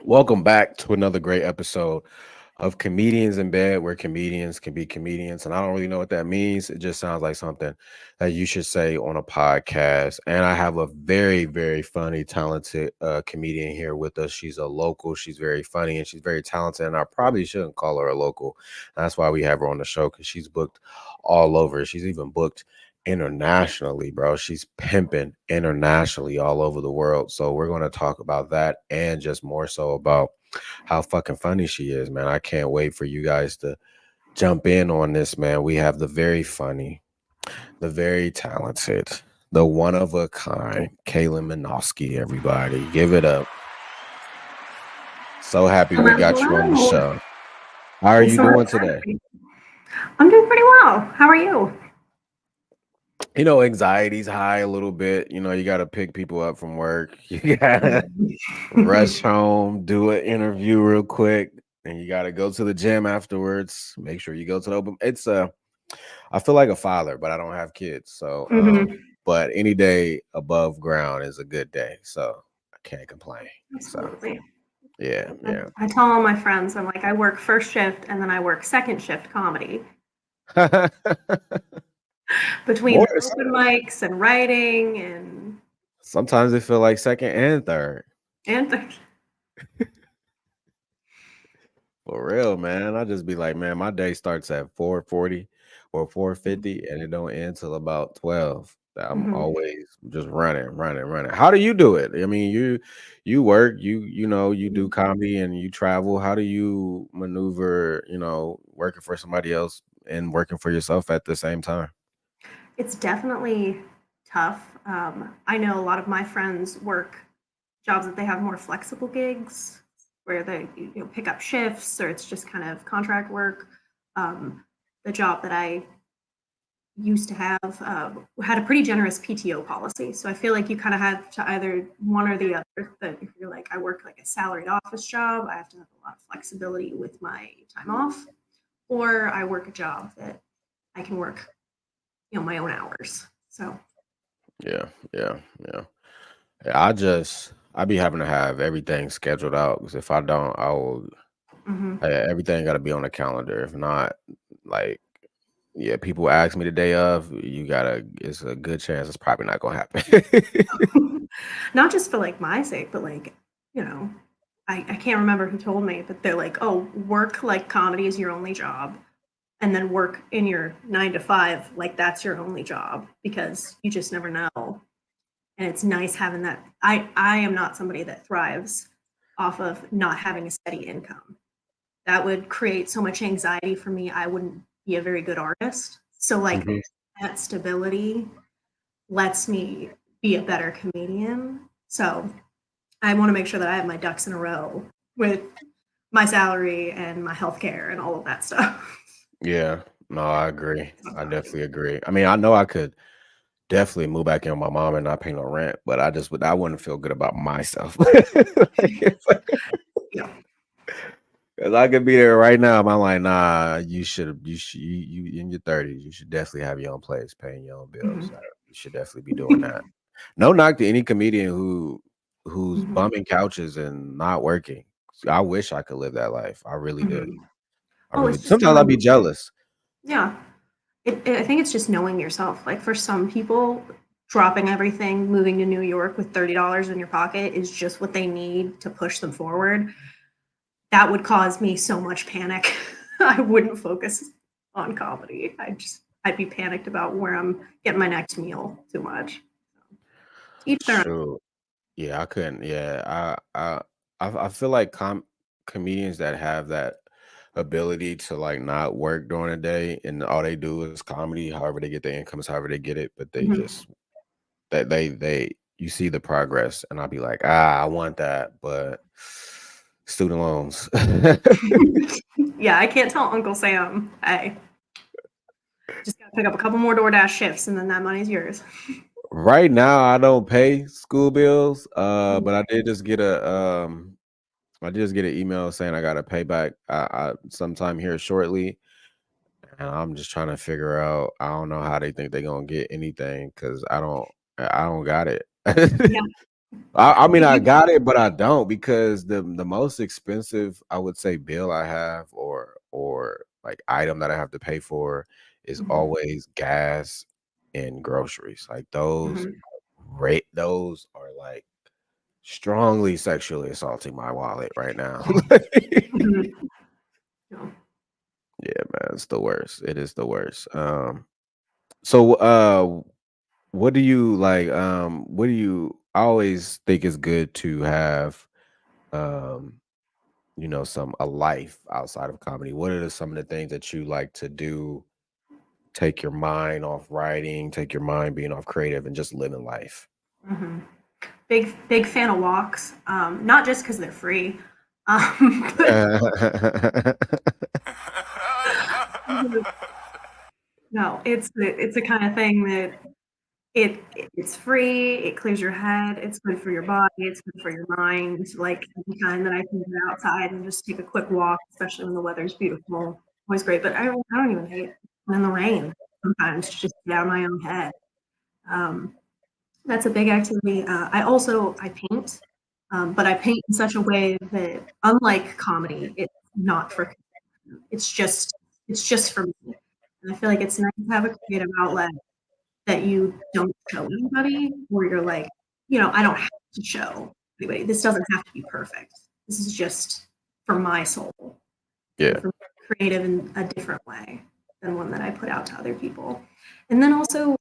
Welcome back to another great episode of Comedians in Bed, where comedians can be comedians. And I don't really know what that means. It just sounds like something that you should say on a podcast. And I have a very, very funny, talented comedian here with us. She's a local. She's very funny and she's very talented. And I probably shouldn't call her a local. That's why we have her on the show because she's booked all over. She's even booked internationally, bro. She's pimping internationally all over the world. So we're going to talk about that and just more so about how fucking funny she is, man. I can't wait for you guys to jump in on this, man. We have the very funny, the very talented, the one of a kind, Caitlin Menosky, everybody. Give it up. So happy we got you on the Hello. show. How are Thanks you so much doing for having today? me. I'm doing pretty well. How are you? Anxiety's high a little bit. You got to pick people up from work. You got to Mhm. rush home, do an interview real quick, and you got to go to the gym afterwards. Make sure you go to the open. I feel like a father, but I don't have kids. So, Mhm. but any day above ground is a good day. So I can't complain. So Absolutely. yeah, yeah. I tell all my friends, I'm like, I work first shift and then I work second shift comedy between More the open mics and writing sometimes it feel like second and third. and For real, man. I just be like, man, my day starts at 4:40 or 4:50 and it don't end till about 12. I'm Mhm. always just running, running, running. How do you do it? I mean, you work, you do comedy and you travel. How do you maneuver, working for somebody else and working for yourself at the same time? It's definitely tough. I know a lot of my friends work jobs that they have more flexible gigs where they pick up shifts or it's just kind of contract work. Um, the job that I used to have had a pretty generous PTO policy. So I feel like you kind of have to either one or the other. But if you're like, I work like a salaried office job, I have to have a lot of flexibility with my time off, or I work a job that I can work, my own hours. So, Yeah, yeah, yeah. Yeah, I be having to have everything scheduled out because if I don't, I will mhm. everything got to be on the calendar. If not, like, yeah, people ask me the day of, it's a good chance it's probably not gonna happen. Not just for like my sake, but like, you know, I can't remember who told me, but they're like, oh, work like comedy is your only job. And then work in your 9 to 5 like that's your only job because you just never know. And it's nice having that. I am not somebody that thrives off of not having a steady income. That would create so much anxiety for me. I wouldn't be a very good artist. So like Mhm. that stability lets me be a better comedian. So I want to make sure that I have my ducks in a row with my salary and my healthcare and all of that stuff. Yeah, no, I agree. I definitely agree. I mean, I know I could definitely move back in with my mom and not pay no rent, but I wouldn't feel good about myself. Like, it's like, Yeah. 'cause I could be there right now. I'm like, nah, you in your 30s, you should definitely have your own place, paying your own bills. Mhm. You should definitely be doing that. No knock to any comedian who's Mhm. bumming couches and not working. I wish I could live that life. I really do. Mhm. I Oh, really it's just sometimes I'd be knowing. jealous. Yeah. I think it's just knowing yourself. Like for some people, dropping everything, moving to New York with $30 in your pocket is just what they need to push them forward. That would cause me so much panic. I wouldn't focus on comedy. I'd be panicked about where I'm getting my next meal too much. Each their own. Shoot. Yeah, I couldn't. Yeah, I feel like comedians that have that ability to like not work during the day and all they do is comedy. However they get their income is however they get it, but they Mhm. just that they you see the progress, and I'll be like, I want that, but student loans. Yeah, I can't tell Uncle Sam, hey, just gotta pick up a couple more DoorDash shifts and then that money's yours. Right now, I don't pay school bills, Mhm. but I did just get an email saying I got to pay back sometime here shortly. And I'm just trying to figure out, I don't know how they think they're gonna get anything because I don't got it. Yeah. I mean, I got it, but I don't because the most expensive, I would say, bill I have or like item that I have to pay for is Mhm, always gas and groceries. Like mhm, those are like strongly sexually assaulting my wallet right now. mhm. No. Yeah, man, it's the worst. It is the worst. So what do you like? What do you I always think it's good to have um some a life outside of comedy. What are some of the things that you like to do? Take your mind off writing, take your mind being off creative, and just living life. Mhm. Big fan of walks, not just because they're free, but no, it's the kind of thing that it's free, it clears your head, it's good for your body, it's good for your mind. Like any time that I can get outside and just take a quick walk, especially when the weather's beautiful, always great. But I don't even hate in the rain sometimes to just get out of my own head. Um, that's a big activity. I paint, but I paint in such a way that, unlike comedy, it's not for. It's just it's just for me, and I feel like it's nice to have a creative outlet that you don't show anybody, where you're like, I don't have to show anybody. This doesn't have to be perfect. This is just for my soul and Yeah, for creative in a different way than one that I put out to other people. And then also,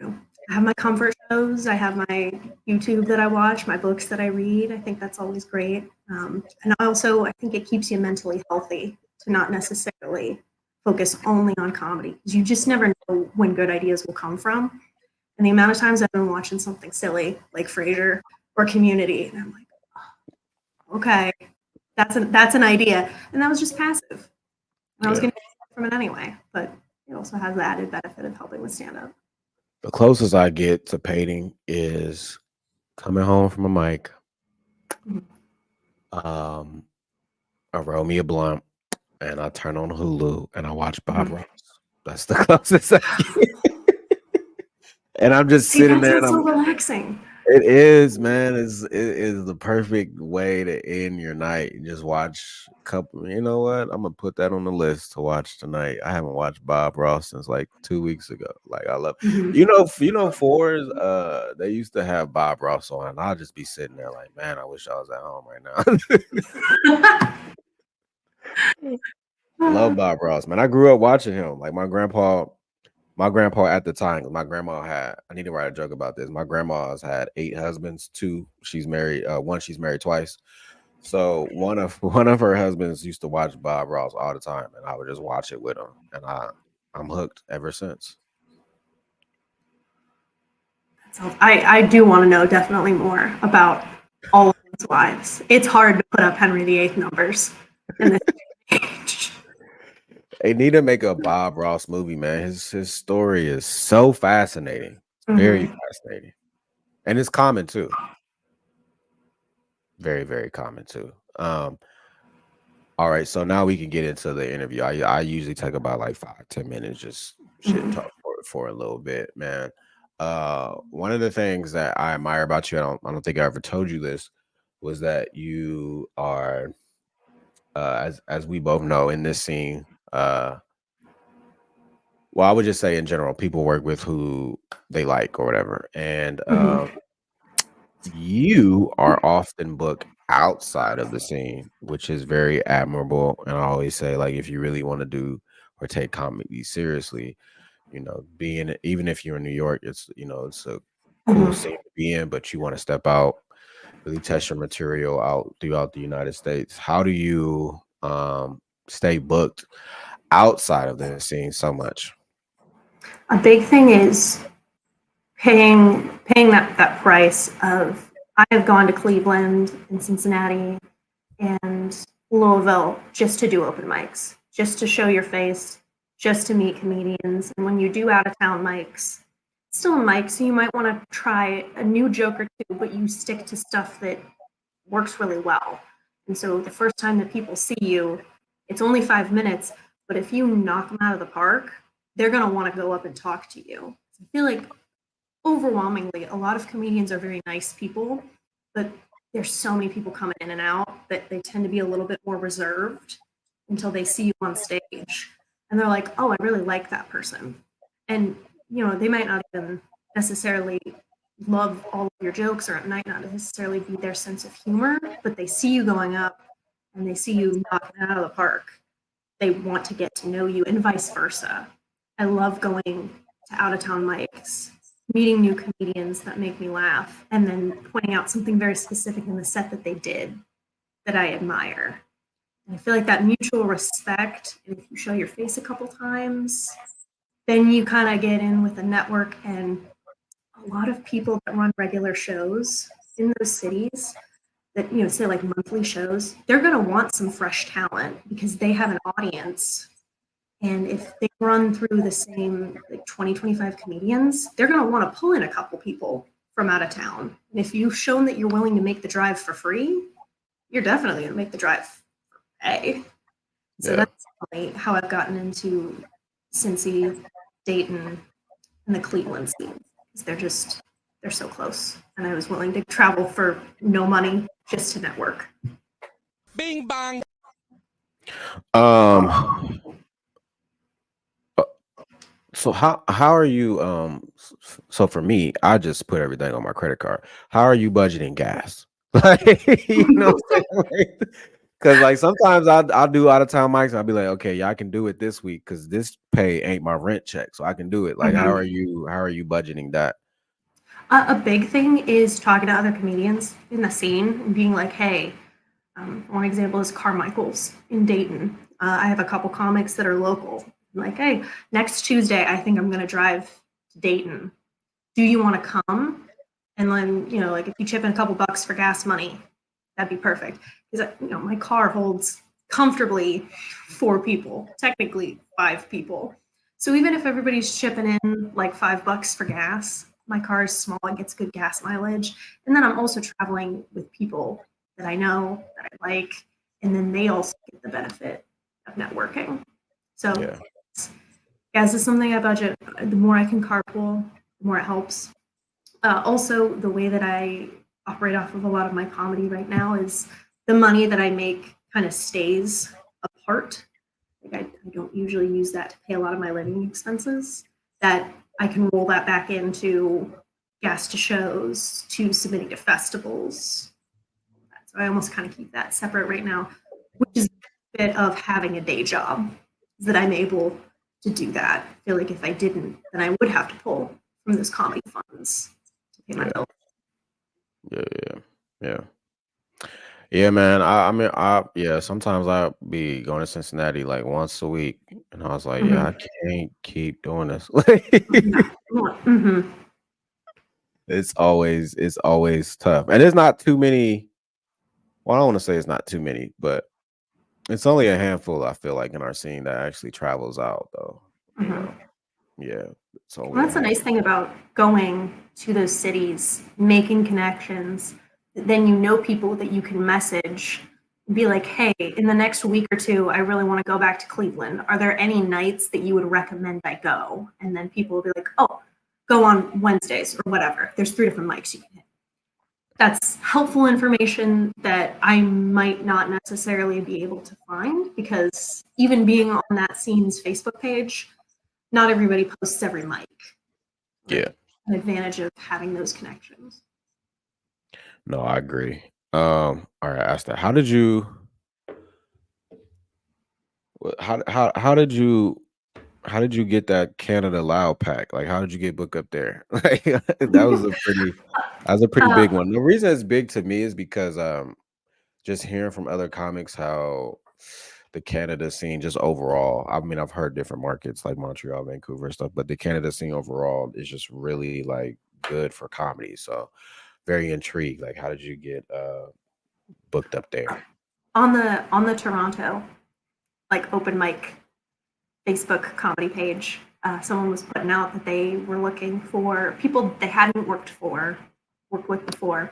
I have my comfort shows. I have my YouTube that I watch, my books that I read. I think that's always great. And I think it keeps you mentally healthy to not necessarily focus only on comedy, because you just never know when good ideas will come from. And the amount of times I've been watching something silly like Frasier or Community, and I'm like, okay, that's an idea, and that was just passive, and I was yeah. going to get from it anyway. But it also has the added benefit of helping with stand up. The closest I get to painting is coming home from a mic. Um, I roll me a blunt and I turn on Hulu and I watch Bob Mhm. Ross. That's the closest I get. And I'm just See, sitting that there and sounds so I'm relaxing. it is, man. It is the perfect way to end your night. Just watch a couple. You know what? I'm gonna put that on the list to watch tonight. I haven't watched Bob Ross since like 2 weeks ago. Like I love, Mhm. Fours. They used to have Bob Ross on, and I'll just be sitting there like, man, I wish I was at home right now. Love Bob Ross, man. I grew up watching him. Like my grandpa at the time, 'cause my grandma had, I need to write a joke about this. My grandma's had 8 husbands, two she's married, one she's married twice. So one of her husbands used to watch Bob Ross all the time, and I would just watch it with him, and I'm hooked ever since. I do want to know definitely more about all of his wives. It's hard to put up Henry VIII numbers in this age. They need to make a Bob Ross movie, man. His story is so fascinating. It's very Mhm. fascinating. And it's common too. Very, very common too. All right, so now we can get into the interview. I usually take about like 5-10 minutes, just shit Mhm. talk for a little bit, man. One of the things that I admire about you, I don't think I ever told you this, was that you are, as we both know in this scene. Well, I would just say in general, people work with who they like or whatever, and Mhm. you are often booked outside of the scene, which is very admirable. And I always say, like, if you really want to do or take comedy seriously, being even if you're in New York, it's a cool Mhm. scene to be in, but you want to step out, really test your material out throughout the United States. How do you stay booked outside of the scene so much? A big thing is paying that price of. I have gone to Cleveland and Cincinnati and Louisville just to do open mics, just to show your face, just to meet comedians. And when you do out of town mics, it's still a mic, so you might want to try a new joke or two, but you stick to stuff that works really well. And so the first time that people see you, it's only 5 minutes, but if you knock them out of the park, they're going to want to go up and talk to you. I feel like overwhelmingly, a lot of comedians are very nice people, but there's so many people coming in and out that they tend to be a little bit more reserved until they see you on stage. And they're like, oh, I really like that person. And, they might not even necessarily love all of your jokes, or it might not necessarily be their sense of humor, but they see you going up and they see you knocking it out of the park. They want to get to know you, and vice versa. I love going to out of town mics, meeting new comedians that make me laugh, and then pointing out something very specific in the set that they did that I admire. And I feel like that mutual respect, and if you show your face a couple times, then you kind of get in with a network. And a lot of people that run regular shows in those cities that, say like monthly shows, they're going to want some fresh talent because they have an audience. And if they run through the same like 20, 25 comedians, they're going to want to pull in a couple people from out of town. And if you've shown that you're willing to make the drive for free, you're definitely going to make the drive for pay. So that's definitely how I've gotten into Cincy, Dayton, and the Cleveland scene. They're so close. And I was willing to travel for no money just to network. Bing bang. So how are you so for me, I just put everything on my credit card. How are you budgeting gas? Like, because like sometimes I'll do out of town mics and I'll be like, okay, yeah, I can do it this week because this pay ain't my rent check, so I can do it. Like, how are you budgeting that? A big thing is talking to other comedians in the scene and being like, hey, one example is Carmichael's in Dayton. I have a couple comics that are local. I'm like, hey, next Tuesday, I think I'm going to drive to Dayton. Do you want to come? And then, like if you chip in a couple bucks for gas money, that'd be perfect. Because, my car holds comfortably 4 people, technically 5 people. So even if everybody's chipping in like $5 for gas, my car is small and gets good gas mileage. And then I'm also traveling with people that I know, that I like, and then they also get the benefit of networking. So gas is something I budget. The more I can carpool, the more it helps. Also, the way that I operate off of a lot of my comedy right now is the money that I make kind of stays apart. Like I don't usually use that to pay a lot of my living expenses. That I can roll that back into gas to shows, to submitting to festivals. So I almost kind of keep that separate right now, which is a bit of having a day job, that I'm able to do that. I feel like if I didn't, then I would have to pull from those comedy funds to pay my bills. Yeah, man. I mean, sometimes I'll be going to Cincinnati like once a week, and I was like, yeah, I can't keep doing this. It's always tough, and it's not too many. Well, I don't want to say it's not too many, but it's only a handful, I feel like, in our scene that actually travels out, though. Yeah. Well, that's the nice thing about going to those cities, making connections. Then people that you can message and be like, hey, in the next week or 2, I really want to go back to Cleveland. Are there any nights that you would recommend I go? And then people will be like, oh, go on Wednesdays or whatever. There's 3 different mics you can hit. That's helpful information that I might not necessarily be able to find, because even being on that scene's Facebook page, not everybody posts every mic. Yeah. An advantage of having those connections. No, I agree. All right, Asta, how did you get that Canada Loud pack? Like, how did you get booked up there? Like, that was a pretty big one. The reason it's big to me is because just hearing from other comics how the Canada scene just overall, I mean, I've heard different markets like Montreal, Vancouver and stuff, but the Canada scene overall is just really like good for comedy. So very intrigued. Like, how did you get booked up there? On the Toronto like open mic Facebook comedy page, someone was putting out that they were looking for people they hadn't worked with before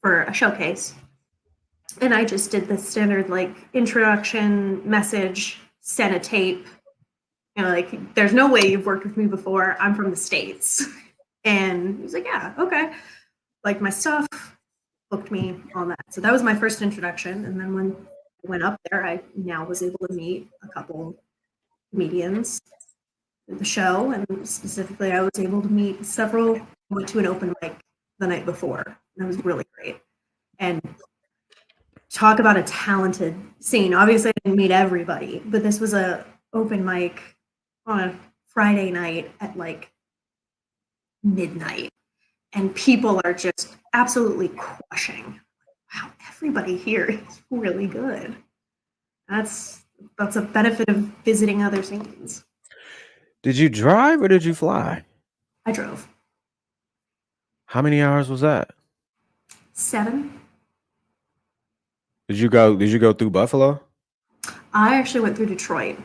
for a showcase. And I just did the standard like introduction message, sent a tape. Like, there's no way you've worked with me before. I'm from the States. And he was like, yeah, okay. Like my stuff, hooked me on that. So that was my first introduction. And then when I went up there, I now was able to meet a couple comedians at the show. And specifically, I was able to meet several. Went to an open mic the night before. And that was really great. And talk about a talented scene. Obviously, I didn't meet everybody, but this was a open mic on a Friday night at like midnight. And people are just absolutely crushing. Wow, everybody here is really good. That's a benefit of visiting other scenes. Did you drive or did you fly? I drove. How many hours was that? 7. Did you go through Buffalo? I actually went through Detroit.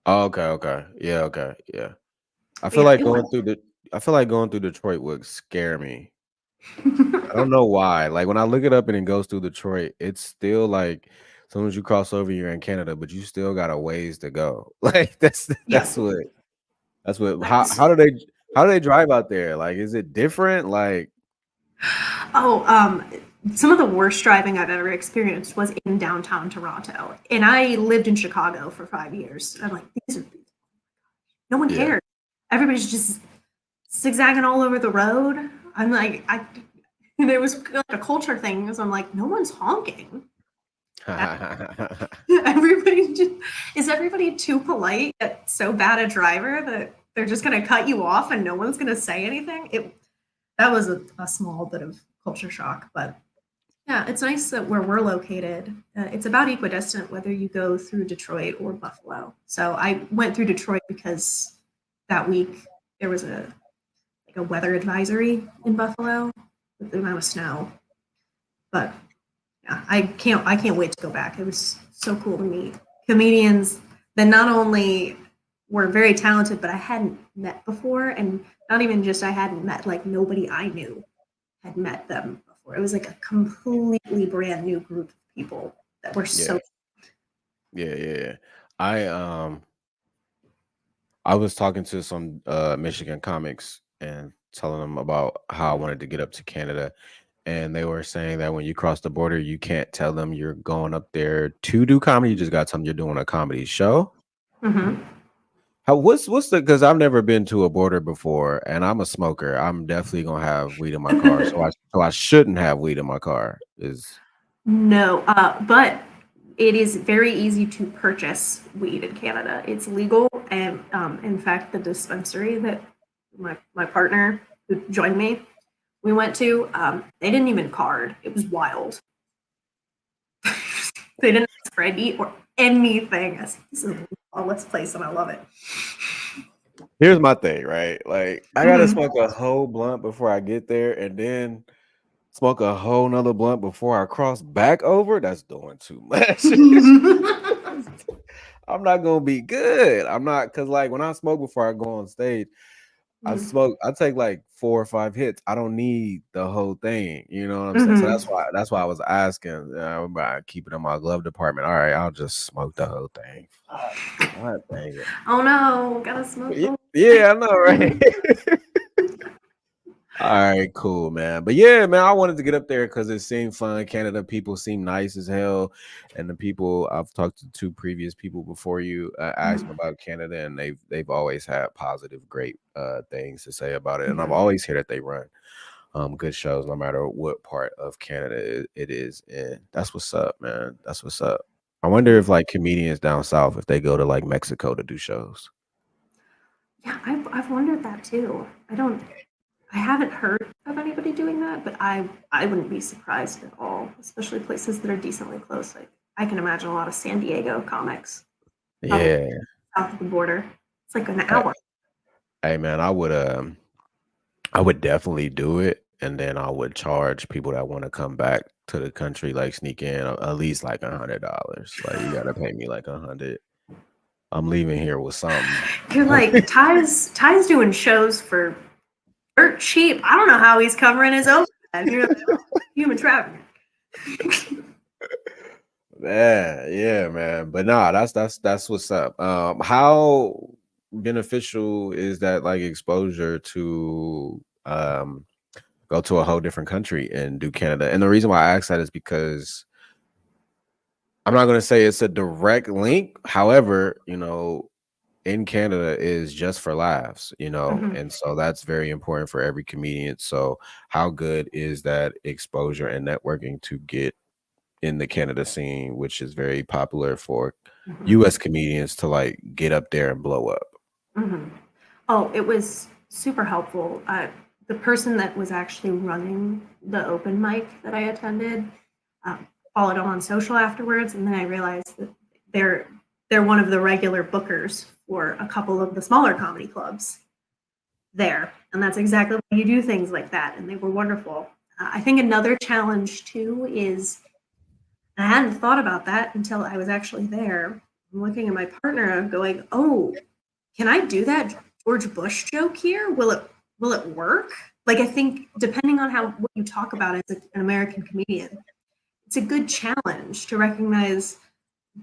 Oh, okay. Yeah, okay. Yeah. I But feel yeah, like it was. going through Detroit would scare me. I don't know why. Like when I look it up and it goes through Detroit, it's still like as soon as you cross over, you're in Canada, but you still got a ways to go. Like that's Yeah. what how do they drive out there? Like is it different? Like Oh, some of the worst driving I've ever experienced was in downtown Toronto. And I lived in Chicago for 5 years. I'm like, no one yeah. cares. Everybody's just zigzagging all over the road. I'm like, and it was like a culture thing because I'm like, no one's honking. Is everybody too polite yet so bad a driver that they're just going to cut you off and no one's going to say anything? That was a small bit of culture shock, but yeah, it's nice that where we're located, it's about equidistant whether you go through Detroit or Buffalo. So I went through Detroit because that week there was a weather advisory in Buffalo with the amount of snow. But yeah, I can't wait to go back. It was so cool to meet comedians that not only were very talented, but I hadn't met before, and not even just I hadn't met, like nobody I knew had met them before. It was like a completely brand new group of people that were so. Yeah. I was talking to some Michigan comics and telling them about how I wanted to get up to Canada. And they were saying that when you cross the border, you can't tell them you're going up there to do comedy. You just got to tell them you're doing a comedy show. Mm-hmm. What's the because I've never been to a border before, and I'm a smoker. I'm definitely gonna have weed in my car, so I shouldn't have weed in my car. No, but it is very easy to purchase weed in Canada. It's legal, and in fact, the dispensary that my partner who joined me, we went to, they didn't even card. It was wild. They didn't ask for ID or anything. I said, this is a lawless place, and I love it. Here's my thing, right? Like, I gotta smoke a whole blunt before I get there, and then smoke a whole nother blunt before I cross back over. That's doing too much. I'm not gonna be good. I'm not because like when I smoke before I go on stage, I take like 4 or 5 hits. I don't need the whole thing. You know what I'm saying? So that's why I was asking. I keep it in my glove department. All right, I'll just smoke the whole thing. God dang it. Oh no, gotta smoke. Yeah, I know, right? All right, cool, man. But yeah, man, I wanted to get up there because it seemed fun. Canada people seem nice as hell, and the people I've talked to 2 previous people before you asked me about Canada, and they've always had positive, great things to say about it. And I've always heard that they run good shows, no matter what part of Canada it is in. That's what's up, man. That's what's up. I wonder if like comedians down south, if they go to like Mexico to do shows. Yeah, I've wondered that too. I haven't heard of anybody doing that, but I wouldn't be surprised at all, especially places that are decently close. Like I can imagine a lot of San Diego comics. Yeah, South of the border. It's like an hour. Hey man, I would definitely do it, and then I would charge people that want to come back to the country, like sneak in at least like $100. Like you gotta pay me like 100. I'm leaving here with something. You're like Ty's doing shows for dirt cheap. I don't know how he's covering his own. You're like, human trafficking. Yeah, man. But nah, that's what's up. How beneficial is that like exposure to go to a whole different country and do Canada. And the reason why I ask that is because I'm not going to say it's a direct link. However, in Canada is just for laughs, and so that's very important for every comedian. So how good is that exposure and networking to get in the Canada scene, which is very popular for US comedians to like get up there and blow up? Oh, it was super helpful. The person that was actually running the open mic that I attended followed on social afterwards, and then I realized that they're one of the regular bookers for a couple of the smaller comedy clubs there, and that's exactly why you do things like that, and they were wonderful. I think another challenge too is, and I hadn't thought about that until I was actually there. I'm looking at my partner, I'm going, "Oh, can I do that George Bush joke here? Will it work?" Like, I think depending on what you talk about as an American comedian, it's a good challenge to recognize,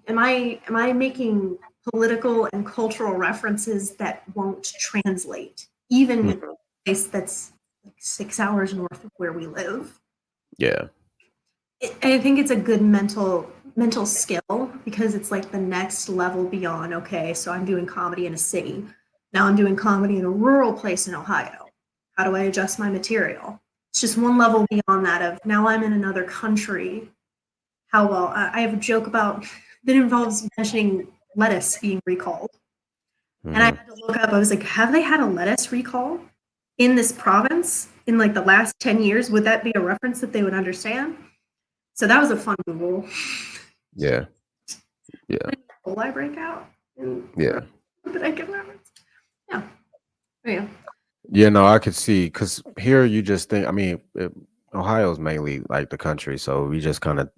am I making political and cultural references that won't translate, even in a place that's like 6 hours north of where we live? Yeah. I think it's a good mental skill, because it's like the next level beyond, okay, so I'm doing comedy in a city. Now I'm doing comedy in a rural place in Ohio. How do I adjust my material? It's just one level beyond that of, now I'm in another country. How well, I have a joke about that involves mentioning lettuce being recalled. And I had to look up, I was like, have they had a lettuce recall in this province in like the last 10 years? Would that be a reference that they would understand? So that was a fun Google. Yeah. Will I break out? Yeah. But I can reference. Yeah. Oh, yeah. Yeah, no, I could see, because here you just think, I mean, Ohio's mainly like the country, so we just kind of,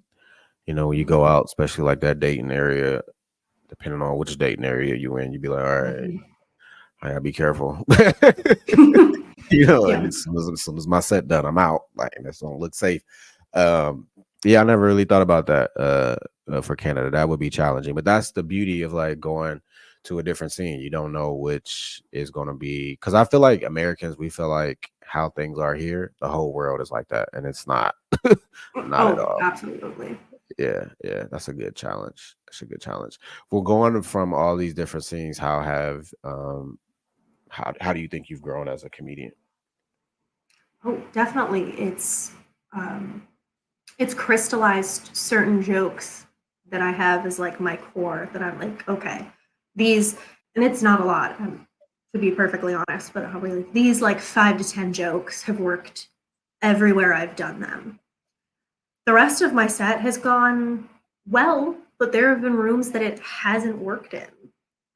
when you go out, especially like that Dayton area, depending on which Dayton area you in, you'd be like, all right, I gotta be careful. Yeah. And as soon as my set done, I'm out. Like, that's don't look safe. Yeah, I never really thought about that for Canada. That would be challenging, but that's the beauty of like going to a different scene. You don't know which is going to be, because I feel like Americans, we feel like how things are here, the whole world is like that, and it's not. Not at all. Absolutely. Yeah, that's a good challenge. That's a good challenge. Well, going from all these different scenes, how do you think you've grown as a comedian? Oh, definitely. It's crystallized certain jokes that I have as like my core, that I'm like, okay, these, and it's not a lot, to be perfectly honest, but these like 5 to 10 jokes have worked everywhere I've done them. The rest of my set has gone well, but there have been rooms that it hasn't worked in,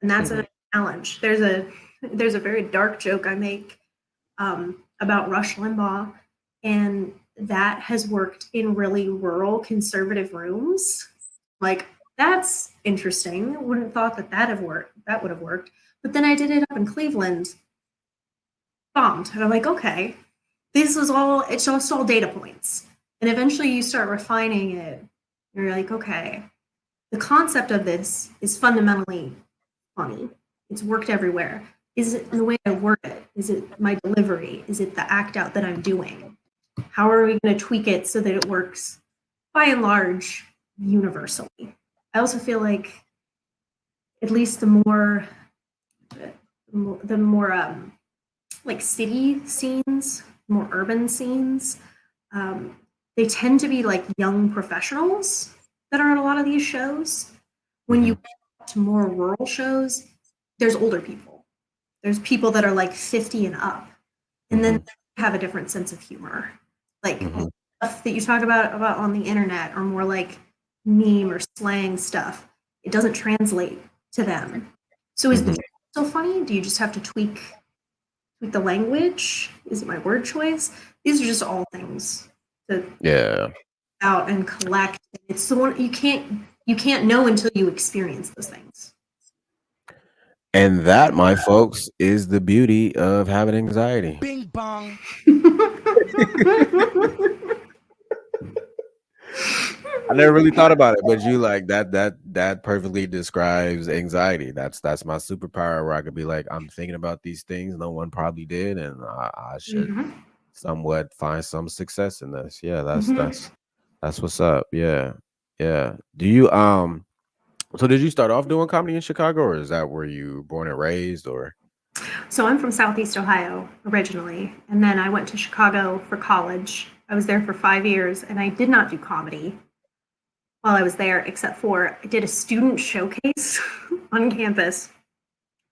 and that's a challenge. There's a very dark joke I make about Rush Limbaugh, and that has worked in really rural conservative rooms. Like, that's interesting. I wouldn't have thought that would have worked. But then I did it up in Cleveland, bombed, and I'm like, okay, it's just all data points. And eventually you start refining it. You're like, okay, the concept of this is fundamentally funny. It's worked everywhere. Is it the way I word it? Is it my delivery? Is it the act out that I'm doing? How are we going to tweak it so that it works, by and large, universally? I also feel like, at least the more like city scenes, more urban scenes, they tend to be like young professionals that are on a lot of these shows. When you get to more rural shows, there's older people. There's people that are like 50 and up, and then they have a different sense of humor. Like stuff that you talk about on the internet, or more like meme or slang stuff, it doesn't translate to them. So is the joke still funny? Do you just have to tweak the language? Is it my word choice? These are just all things to out and collect. It's the one you can't know until you experience those things. And that, my folks, is the beauty of having anxiety. Bing bong. I never really thought about it, but you like that perfectly describes anxiety. That's my superpower, where I could be like, I'm thinking about these things no one probably did, and I should somewhat find some success in this. Yeah, Mhm. that's what's up. Yeah. Yeah. Do you so did you start off doing comedy in Chicago, or is that where you were born and raised, or So I'm from Southeast Ohio originally, and then I went to Chicago for college. I was there for 5 years, and I did not do comedy while I was there, except for I did a student showcase on campus.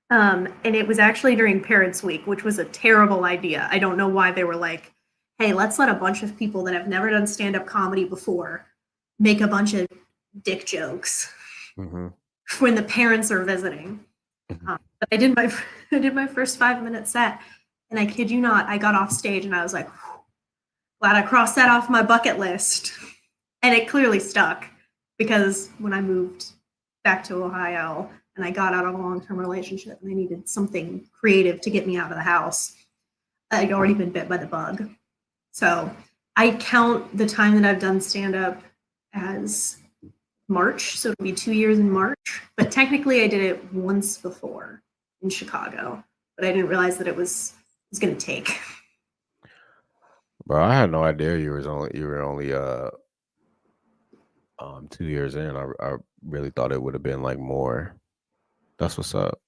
And it was actually during Parents Week, which was a terrible idea. I don't know why they were like, hey, let's let a bunch of people that have never done stand up comedy before make a bunch of dick jokes Mhm. when the parents are visiting. Mhm. But I did my I did my first 5 minute set, and I kid you not, I got off stage and I was like, glad I crossed that off my bucket list. And it clearly stuck because when I moved back to Ohio and I got out of a long term relationship and I needed something creative to get me out of the house, I'd already been bit by the bug. So I count the time that I've done stand up as March. So it'll be 2 years in March. But technically, I did it once before in Chicago, but I didn't realize that it was going to take. Bro, I had no idea you were only 2 years in. I really thought it would have been like more. That's what's up.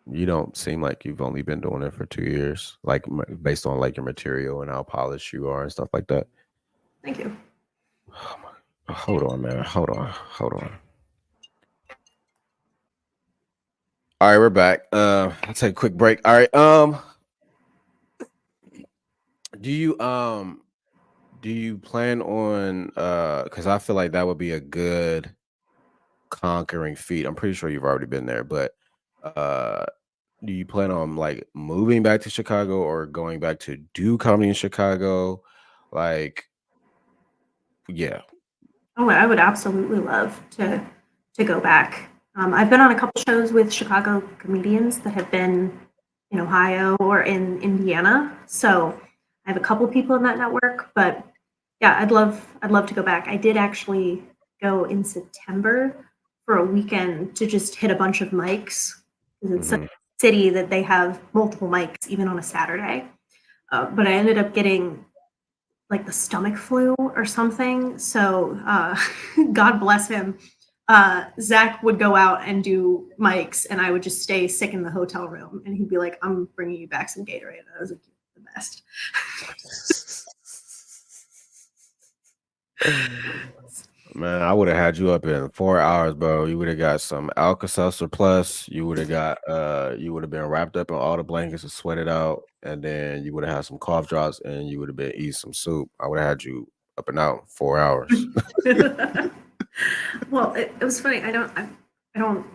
You don't seem like you've only been doing it for 2 years, like based on like your material and how polished you are and stuff like that. Thank you. Oh my, hold on, man. Hold on. All right, we're back. I'll take a quick break. All right. Do you plan on because I feel like that would be a good conquering feat. I'm pretty sure you've already been there, but uh do you plan on like moving back to Chicago or going back to do comedy in Chicago? Like, yeah. Oh, I would absolutely love to go back. I've been on a couple shows with Chicago comedians that have been in Ohio or in Indiana. So I have a couple people in that network, but yeah, I'd love to go back. I did actually go in September for a weekend to just hit a bunch of mics because it's such Mhm. a city that they have multiple mics even on a Saturday. But I ended up getting like the stomach flu or something. So God bless him. Zach would go out and do mics, and I would just stay sick in the hotel room. And he'd be like, "I'm bringing you back some Gatorade." And I was like, "The best." Man, I would have had you up in 4 hours, bro. You would have got some Alka-Seltzer Plus. You would have got you would have been wrapped up in all the blankets and sweated out, and then you would have had some cough drops and you would have been eating some soup. I would have had you up and out 4 hours. Well, it was funny. I don't I don't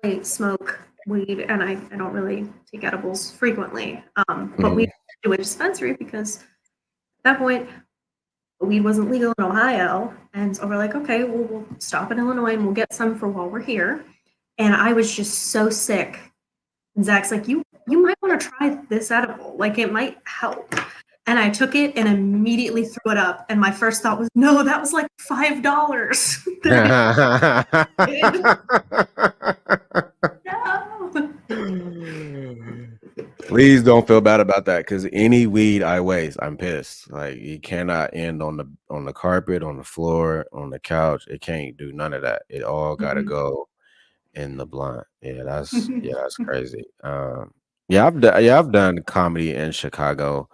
really smoke weed, and I don't really take edibles frequently. But we Mhm. do a dispensary because at that point weed wasn't legal in Ohio, and so we're like, okay, well, we'll stop in Illinois and we'll get some for while we're here. And I was just so sick. And Zach's like, you might want to try this edible, like it might help. And I took it and immediately threw it up. And my first thought was, no, that was like $5 that I did. No. Please don't feel bad about that because any weed I waste, I'm pissed. Like you cannot end on the carpet, on the floor, on the couch. It can't do none of that. It all gotta Mhm. go in the blunt. That's crazy. I've done comedy in Chicago.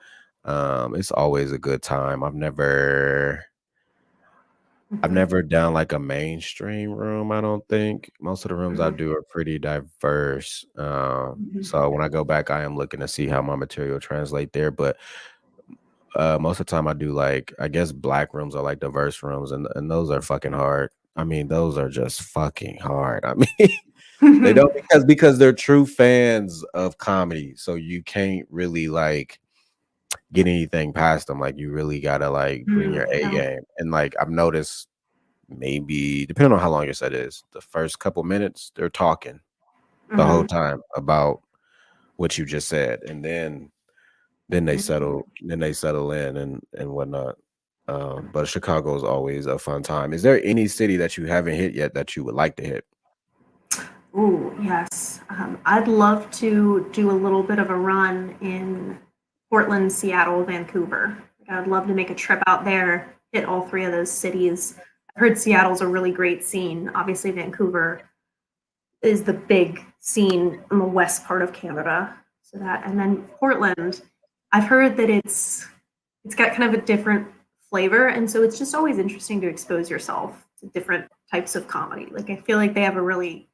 It's always a good time. I've Mhm. never done like a mainstream room, I don't think. Most of the rooms I Mhm. do are pretty diverse. Mhm. So when I go back, I am looking to see how my material translate there. But most of the time I do like I guess black rooms are like diverse rooms and those are fucking hard. I mean, those are just fucking hard. I mean, they don't because they're true fans of comedy. So you can't really like get anything past them. Like you really gotta like bring your A Yeah. game. And like I've noticed maybe depending on how long your set is, the first couple minutes they're talking the whole Mhm. time about what you just said, and then Mhm. they settle in and whatnot. But Chicago is always a fun time. Is there any city that you haven't hit yet that you would like to hit? Oh, yes. I'd love to do a little bit of a run in Portland, Seattle, Vancouver. Like, I'd love to make a trip out there, hit all three of those cities. I've heard Seattle's a really great scene. Obviously, Vancouver is the big scene in the west part of Canada. So that, and then Portland, I've heard that it's got kind of a different flavor, and so it's just always interesting to expose yourself to different types of comedy. Like I feel like they have a really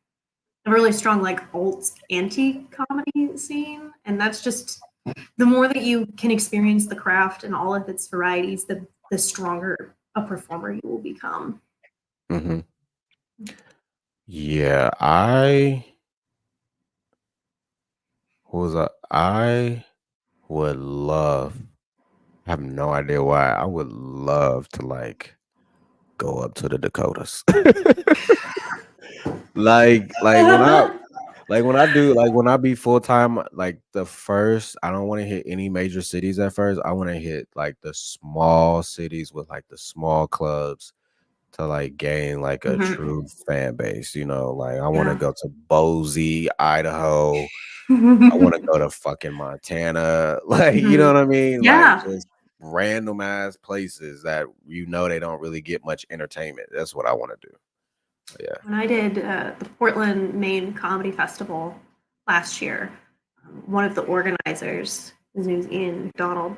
strong like alt anti-comedy scene, and that's just the more that you can experience the craft and all of its varieties, the stronger a performer you will become. Mm-hmm. Yeah, I would love. I have no idea why. I would love to like go up to the Dakotas. like when I be full time, like the first, I don't want to hit any major cities at first. I want to hit like the small cities with like the small clubs to like gain like a true fan base, you know. Like I want to go to Boise, Idaho. I want to go to fucking Montana. Like, you know what I mean? Yeah. Like just random ass places that you know they don't really get much entertainment. That's what I want to do. Yeah. When I did the Portland, Maine Comedy Festival last year, one of the organizers, his name's Ian McDonald,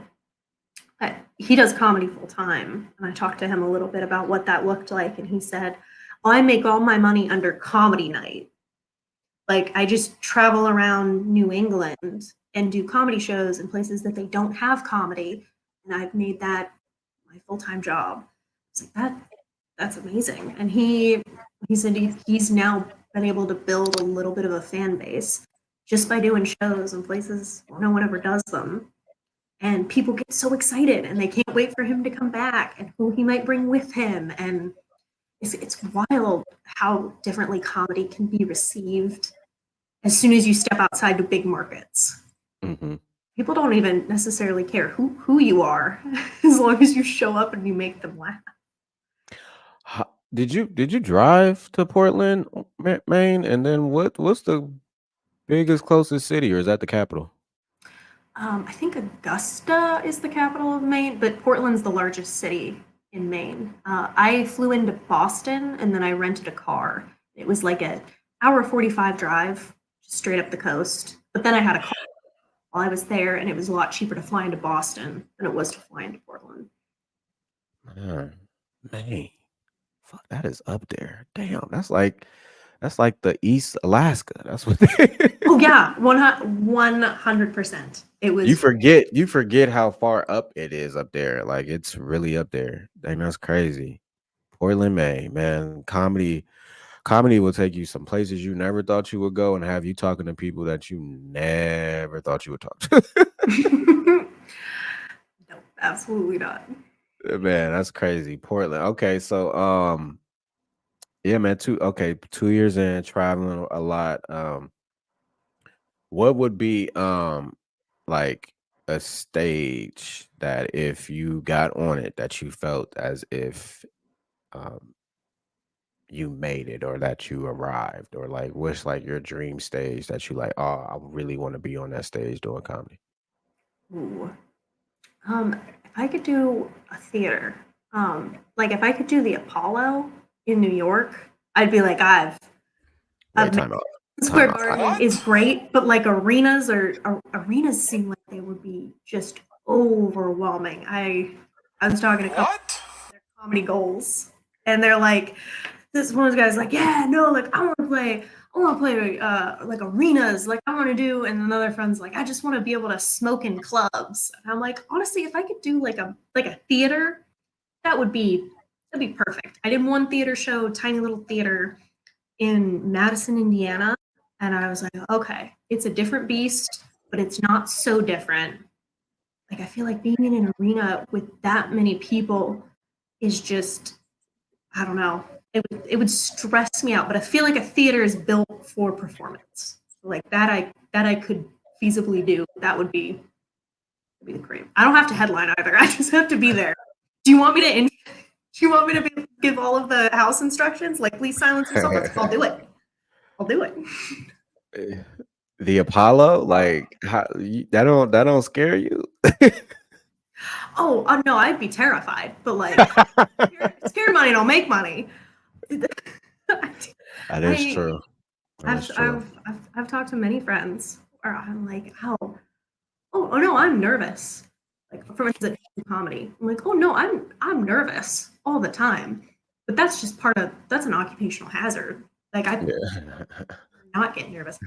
he does comedy full time. And I talked to him a little bit about what that looked like. And he said, I make all my money under comedy night. Like I just travel around New England and do comedy shows in places that they don't have comedy. And I've made that my full-time job. It's like that's amazing. And he said he's now been able to build a little bit of a fan base just by doing shows in places no one ever does them. And people get so excited and they can't wait for him to come back and who he might bring with him. And it's wild how differently comedy can be received as soon as you step outside to big markets. Mm-hmm. People don't even necessarily care who you are as long as you show up and you make them laugh. Did you drive to Portland, Maine, and then what's the biggest closest city, or is that the capital? I think Augusta is the capital of Maine, but Portland's the largest city in Maine. I flew into Boston and then I rented a car. It was like an hour 45 drive straight up the coast. But then I had a car while I was there, and it was a lot cheaper to fly into Boston than it was to fly into Portland. Maine. Fuck, that is up there. Damn, that's like the East Alaska. That's what Oh yeah, 100%. It was. You forget how far up it is up there. Like it's really up there. Dang, that's crazy. Portland, Maine, man. Comedy will take you some places you never thought you would go and have you talking to people that you never thought you would talk to. No, absolutely not. Man, that's crazy. Portland. Okay, so yeah, man, 2 years in, traveling a lot. What would be like a stage that if you got on it that you felt as if you made it or that you arrived, or like what's like your dream stage that you like, oh, I really want to be on that stage doing comedy? Ooh. If I could do a theater, like if I could do the Apollo in New York, I'd be like, Wait, time out. Square Garden is great, but like arenas seem like they would be just overwhelming. I was talking to a couple of their comedy goals, and they're like, this one of those guys like, yeah, no, like I want to play like arenas, like I want to do, and another friend's like, I just want to be able to smoke in clubs. And I'm like, honestly, if I could do like a theater, that'd be perfect. I did one theater show, tiny little theater in Madison, Indiana, and I was like, okay, it's a different beast, but it's not so different. Like I feel like being in an arena with that many people is just, I don't know. It would stress me out, but I feel like a theater is built for performance. So like that I could feasibly do. That would be the great. I don't have to headline either. I just have to be there. Do you want me to give all of the house instructions? Like, please silence yourself. I'll do it. The Apollo, like that don't scare you? Oh, no, I'd be terrified. But like, scared money don't make money. That is I true. That is I've true. I've talked to many friends where I'm like, oh no, I'm nervous. Like for instance, comedy. I'm like, oh no, I'm nervous all the time. But that's just that's an occupational hazard. Like I Yeah. not get nervous.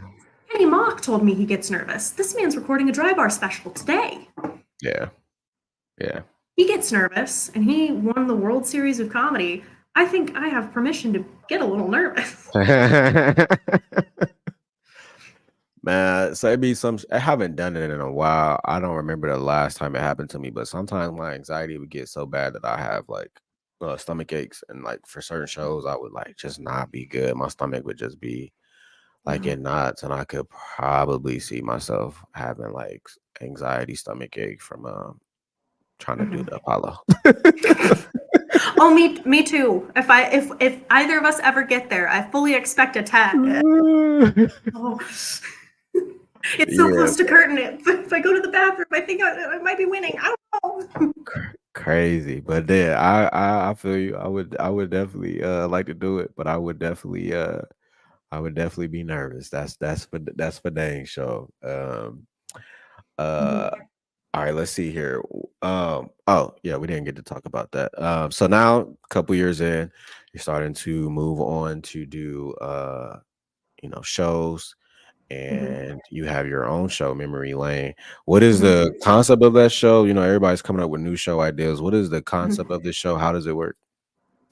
Kenny Mock told me he gets nervous. This man's recording a dry bar special today. Yeah. Yeah. He gets nervous and he won the World Series of Comedy. I think I have permission to get a little nervous. Man, so it'd be I haven't done it in a while. I don't remember the last time it happened to me, but sometimes my anxiety would get so bad that I have like stomach aches, and like for certain shows, I would like just not be good. My stomach would just be like in knots, and I could probably see myself having like anxiety stomach ache from trying to do the Apollo. Oh, me too. If either of us ever get there, I fully expect a tag. Oh, it's so Yeah, close to curtain. If I go to the bathroom, I think I might be winning. I don't know. crazy. But then I feel you. I would definitely like to do it, but I would definitely be nervous. That's for dang sure. Uh all right, let's see here. Oh yeah, we didn't get to talk about that. So now a couple years in, you're starting to move on to do shows, Mhm. and you have your own show, Memory Lane. What is Mhm. the concept of that show? Everybody's coming up with new show ideas. What is the concept Mhm. of this show? How does it work?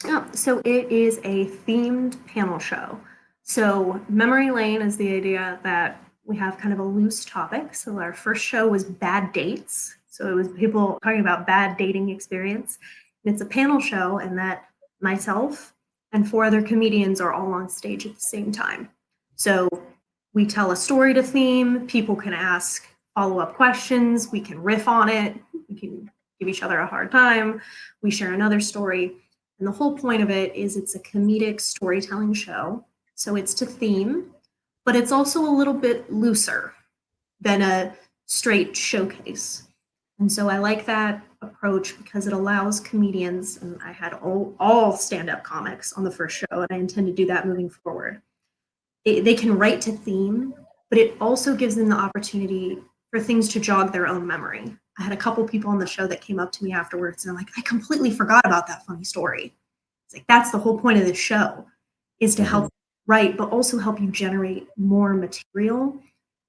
Yeah, so it is a themed panel show. So Memory Lane is the idea that we have kind of a loose topic. So our first show was bad dates. So it was people talking about bad dating experience. And it's a panel show, and that myself and four other comedians are all on stage at the same time. So we tell a story to theme. People can ask follow-up questions. We can riff on it. We can give each other a hard time. We share another story. And the whole point of it is it's a comedic storytelling show. So it's to theme, but it's also a little bit looser than a straight showcase. And so I like that approach because it allows comedians, and I had all stand-up comics on the first show, and I intend to do that moving forward. They can write to theme, but it also gives them the opportunity for things to jog their own memory. I had a couple people on the show that came up to me afterwards and they're like, I completely forgot about that funny story. It's like, that's the whole point of this show, is to help write, but also help you generate more material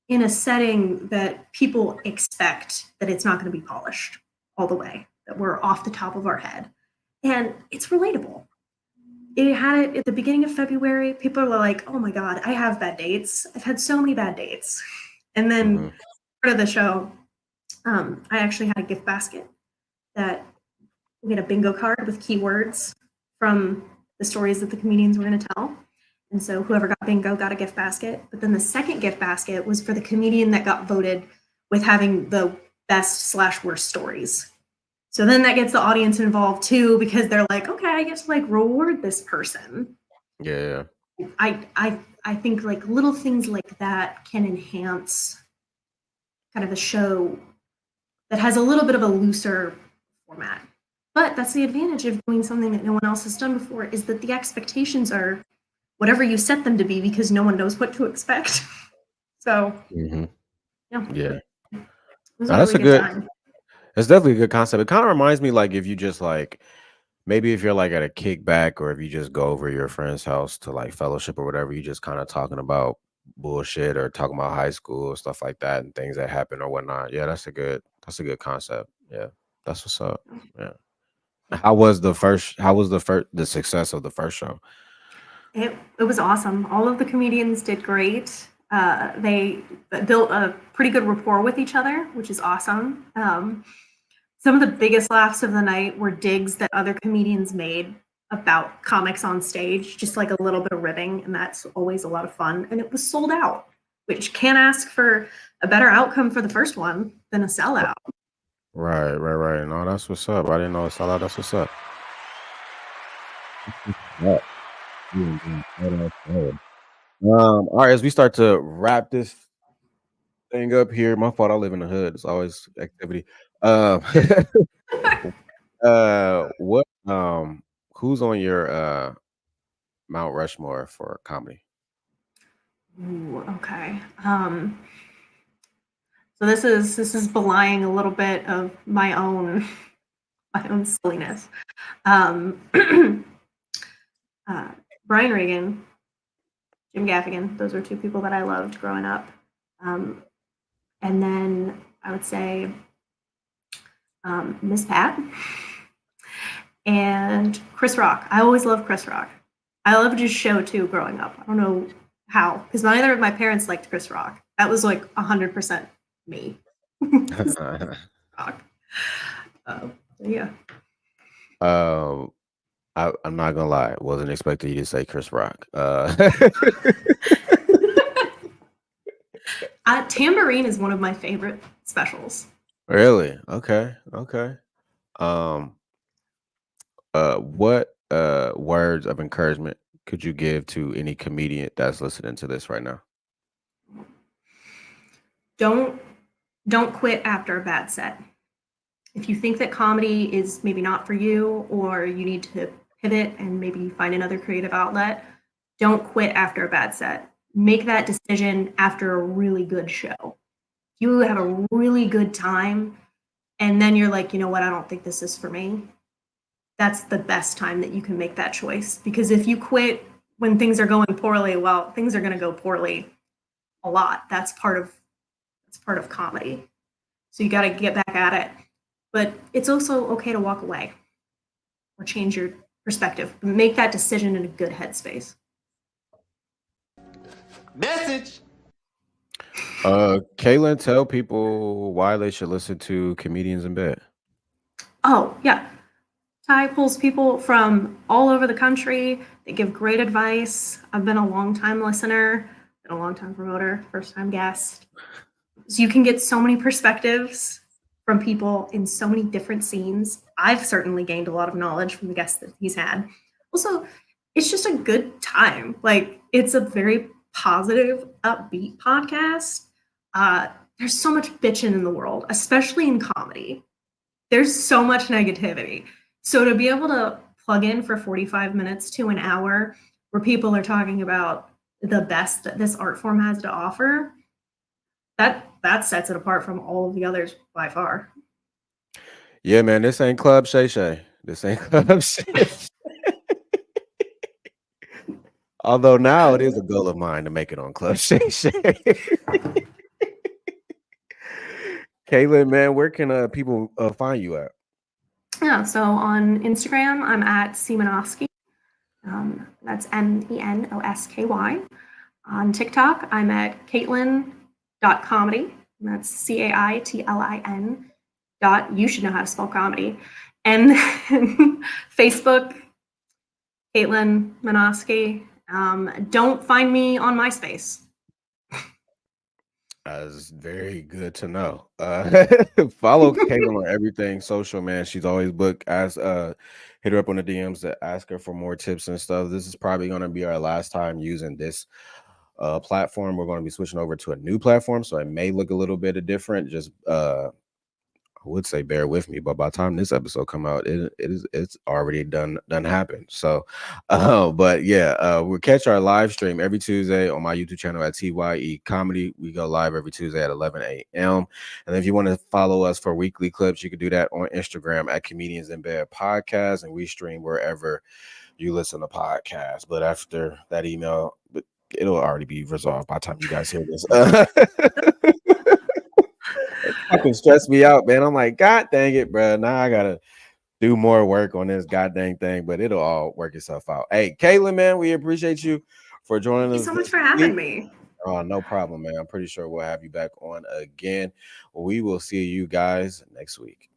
in a setting that people expect that it's not going to be polished all the way, that we're off the top of our head. And it's relatable. It had it at the beginning of February. People are like, oh my God, I have bad dates. I've had so many bad dates. And then part of the show, I actually had a gift basket that we had a bingo card with keywords from the stories that the comedians were going to tell. And so whoever got bingo got a gift basket. But then the second gift basket was for the comedian that got voted with having the best/worst stories. So then that gets the audience involved too, because they're like, okay, I get to like reward this person. Yeah. I think like little things like that can enhance kind of a show that has a little bit of a looser format. But that's the advantage of doing something that no one else has done before, is that the expectations are whatever you set them to be because no one knows what to expect. So Yeah. it was a Now, that's really a good good. time. It's definitely a good concept. It kind of reminds me like if you just like maybe if you're like at a kickback, or if you just go over your friend's house to like fellowship or whatever, you just kind of talking about bullshit or talking about high school or stuff like that and things that happen or whatnot. Yeah, that's a good concept. Yeah, that's what's up. Yeah. The success of the first show? It was awesome. All of the comedians did great. They built a pretty good rapport with each other, which is awesome. Some of the biggest laughs of the night were digs that other comedians made about comics on stage, just like a little bit of ribbing, and that's always a lot of fun. And it was sold out, which can't ask for a better outcome for the first one than a sellout. Right. No, that's what's up. I didn't know it's all out. That's what's up. Yeah. All right, as we start to wrap this thing up here. My fault. I live in the hood. It's always activity. What who's on your Mount Rushmore for comedy? Ooh, okay. So this is belying a little bit of my own silliness. Um, Brian Regan, Jim Gaffigan, those were two people that I loved growing up. And then I would say Miss Pat and Chris Rock. I always loved Chris Rock. I loved his show too growing up. I don't know how, because neither of my parents liked Chris Rock. That was like 100% me. Rock. Yeah. I'm not gonna lie. Wasn't expecting you to say Chris Rock. Tambourine is one of my favorite specials. Really? Okay. What words of encouragement could you give to any comedian that's listening to this right now? Don't quit after a bad set. If you think that comedy is maybe not for you, or you need to pivot and maybe find another creative outlet, don't quit after a bad set. Make that decision after a really good show. You have a really good time, and then you're like, you know what, I don't think this is for me. That's the best time that you can make that choice. Because if you quit when things are going poorly, well, things are going to go poorly a lot. That's part of comedy. So you got to get back at it. But it's also okay to walk away or change your perspective. Make that decision in a good headspace. Message. Caitlin, tell people why they should listen to Comedians in Bed. Oh, yeah. Ty pulls people from all over the country. They give great advice. I've been a long-time listener, been a long-time promoter, first-time guest. So you can get so many perspectives from people in so many different scenes. I've certainly gained a lot of knowledge from the guests that he's had. Also, it's just a good time. Like, it's a very positive, upbeat podcast. There's so much bitching in the world, especially in comedy. There's so much negativity. So to be able to plug in for 45 minutes to an hour where people are talking about the best that this art form has to offer, that sets it apart from all of the others by far. Yeah, man, this ain't Club Shay Shay. This ain't Club Shay Shay. Although now it is a goal of mine to make it on Club Shay Shay. Caitlin, man, where can people find you at? Yeah, so on Instagram, I'm at Menosky. That's Menosky. On TikTok, I'm at Caitlin.comedy. That's Caitlin. You should know how to spell comedy. And then Facebook, Caitlin Menosky. Don't find me on MySpace. That's very good to know. Follow Caitlin on everything social, man. She's always booked. Hit her up on the DMs to ask her for more tips and stuff. This is probably going to be our last time using this platform. We're going to be switching over to a new platform, so it may look a little bit different. Just I would say bear with me, but by the time this episode come out, it's already done happened. So but yeah, we'll catch our live stream every Tuesday on my YouTube channel at TYE Comedy. We go live every Tuesday at 11 a.m. And if you want to follow us for weekly clips, you can do that on Instagram at Comedians in Bed Podcast, and we stream wherever you listen to podcasts. But after that email, it'll already be resolved by the time you guys hear this. Fucking stress me out, man. I'm like, God dang it, bro. Now I gotta do more work on this god dang thing, but it'll all work itself out. Hey, Caitlin, man, we appreciate you for joining us. Thank you so much for having me. Oh, no problem, man. I'm pretty sure we'll have you back on again. We will see you guys next week.